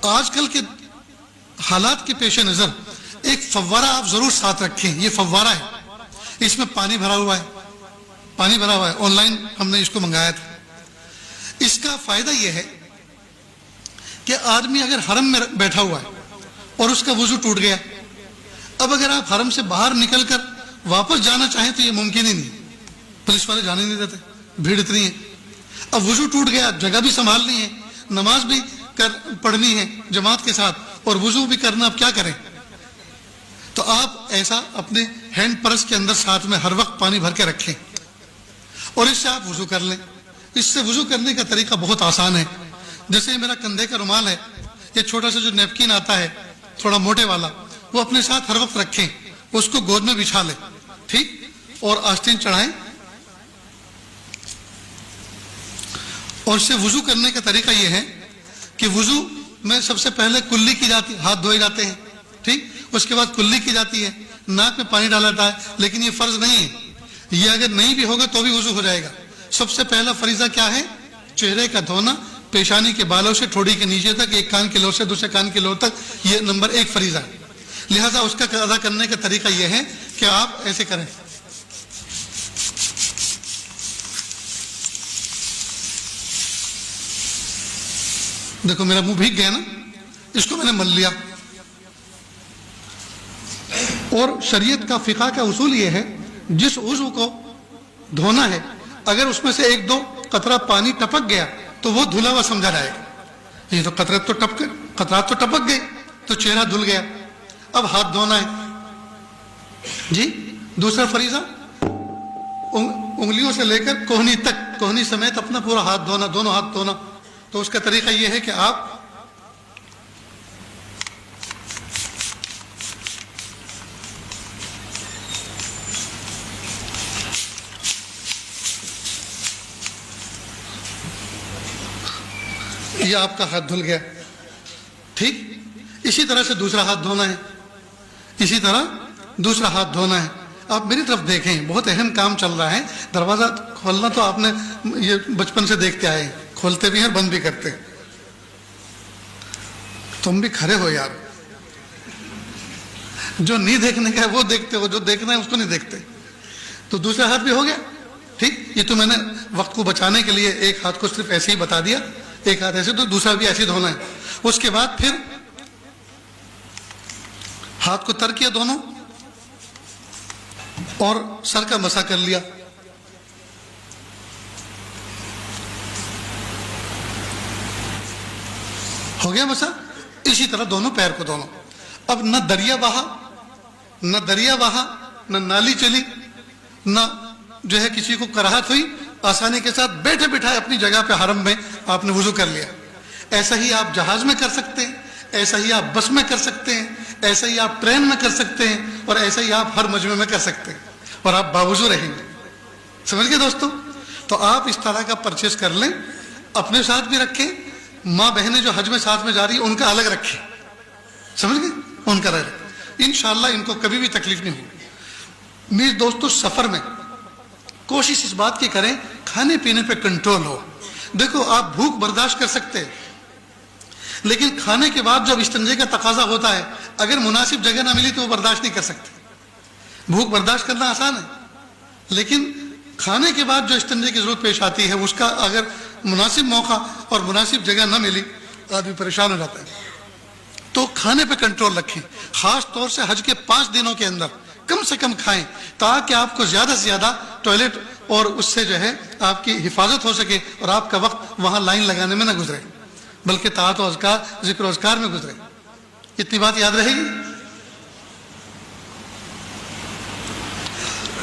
آج کل کے حالات کے پیش نظر ایک فوارہ آپ ضرور ساتھ رکھیں. یہ فوارہ ہے، اس میں پانی بھرا ہوا ہے، آن لائن ہم نے اس کو منگایا تھا. اس کا فائدہ یہ ہے کہ آدمی اگر حرم میں بیٹھا ہوا ہے اور اس کا وضو ٹوٹ گیا، اب اگر آپ حرم سے باہر نکل کر واپس جانا چاہیں تو یہ ممکن ہی نہیں، پولیس والے جانے نہیں دیتے، بھیڑ اتنی ہے. اب وضو ٹوٹ گیا، جگہ بھی سنبھالنی ہے، نماز بھی پڑھنی ہے جماعت کے ساتھ اور وضو بھی کرنا، اب کیا کریں؟ تو آپ ایسا اپنے ہینڈ پرس کے اندر ساتھ میں ہر وقت پانی بھر کے رکھیں اور اس سے آپ وضو کر لیں. اس سے وضو کرنے کا طریقہ بہت آسان ہے. جیسے میرا کندھے کا رومال ہے، یہ چھوٹا سا جو نیپکن آتا ہے تھوڑا موٹے والا، وہ اپنے ساتھ ہر وقت رکھیں، اس کو گود میں بچھا لیں، ٹھیک، اور آستین چڑھائیں. اور اس سے وضو کرنے کا طریقہ یہ ہے کہ وضو میں سب سے پہلے کلی کی جاتی، ہاتھ دھوئے جاتے ہیں، ٹھیک، اس کے بعد کلی کی جاتی ہے، ناک میں پانی ڈالا جاتا ہے. لیکن یہ فرض نہیں ہے، یہ اگر نہیں بھی ہوگا تو بھی وضو ہو جائے گا. سب سے پہلا فریضہ کیا ہے؟ چہرے کا دھونا، پیشانی کے بالوں سے ٹھوڑی کے نیچے تک، ایک کان کے لو سے دوسرے کان کے لو تک، یہ نمبر 1 فریضہ ہے. لہذا اس کا ادا کرنے کا طریقہ یہ ہے کہ آپ ایسے کریں، دیکھو میرا منہ بھیگ گیا نا، اس کو میں نے مل لیا. اور شریعت کا فقہ کا اصول یہ ہے، جس عضو کو دھونا ہے اگر اس میں سے 1-2 قطرہ پانی ٹپک گیا تو وہ دھلا ہوا سمجھا جائے گا. یہ تو قطرات تو ٹپک گئے تو چہرہ دھل گیا. اب ہاتھ دھونا ہے جی. دوسرا فریضہ انگلیوں سے لے کر کوہنی تک، کوہنی سمیت اپنا پورا ہاتھ دھونا، دونوں ہاتھ دھونا. تو اس کا طریقہ یہ ہے کہ آپ یہ آپ کا ہاتھ دھل گیا، ٹھیک. اسی طرح سے دوسرا ہاتھ دھونا ہے، اسی طرح دوسرا ہاتھ دھونا ہے. آپ میری طرف دیکھیں، بہت اہم کام چل رہا ہے. دروازہ کھولنا تو آپ نے یہ بچپن سے دیکھتے آئے ہیں، کھولتے بھی ہیں اور بند بھی کرتے. تم بھی کھڑے ہو یار، جو نہیں دیکھنے کا ہے وہ دیکھتے ہو، جو دیکھنا ہے اس کو نہیں دیکھتے. تو دوسرا ہاتھ بھی ہو گیا، ٹھیک. یہ تو میں نے وقت کو بچانے کے لیے ایک ہاتھ کو صرف ایسے ہی بتا دیا، ایک ہاتھ ایسے، تو دوسرا بھی ایسے دھونا ہے. اس کے بعد پھر ہاتھ کو تر کیا دونوں اور سر کا مسح کر لیا. ہو گیا مسح. اسی طرح دونوں پیر کو دونوں. اب نہ دریا بہا، نہ نالی چلی، نہ جو ہے کسی کو کراہت ہوئی، آسانی کے ساتھ بیٹھے بٹھائے اپنی جگہ پہ حرم میں آپ نے وضو کر لیا. ایسا ہی آپ جہاز میں کر سکتے ہیں، ایسا ہی آپ بس میں کر سکتے ہیں، ایسا ہی آپ ٹرین میں کر سکتے ہیں، اور ایسا ہی آپ ہر مجمع میں کر سکتے ہیں، اور آپ باوضو رہیں گے. سمجھ گئے دوستو؟ تو آپ اس طرح کا پرچیز کر لیں، اپنے ساتھ بھی رکھیں. ماں بہنیں جو حج میں ساتھ میں جا رہی ہیں ان کا الگ رکھیں، سمجھ گئے؟ ان کا رہے، انشاءاللہ ان کو کبھی بھی تکلیف نہیں ہوگی. میرے دوستو، سفر میں کوشش اس بات کی کریں کھانے پینے پہ کنٹرول ہو. دیکھو آپ بھوک برداشت کر سکتے ہیں، لیکن کھانے کے بعد جب استنجے کا تقاضا ہوتا ہے، اگر مناسب جگہ نہ ملی تو وہ برداشت نہیں کر سکتے. بھوک برداشت کرنا آسان ہے، لیکن کھانے کے بعد جو استنجے کی ضرورت پیش آتی ہے، اس کا اگر مناسب موقع اور مناسب جگہ نہ ملی آدمی پریشان ہو جاتا ہے. تو کھانے پہ کنٹرول رکھیں. خاص طور سے حج کے 5 دنوں کے اندر کم سے کم کھائیں، تاکہ آپ کو زیادہ سے زیادہ ٹوائلٹ اور اس سے جو ہے آپ کی حفاظت ہو سکے، اور آپ کا وقت وہاں لائن لگانے میں نہ گزرے، بلکہ طاعت و اذکار، ذکر و اذکار میں گزرے. اتنی بات یاد رہے گی.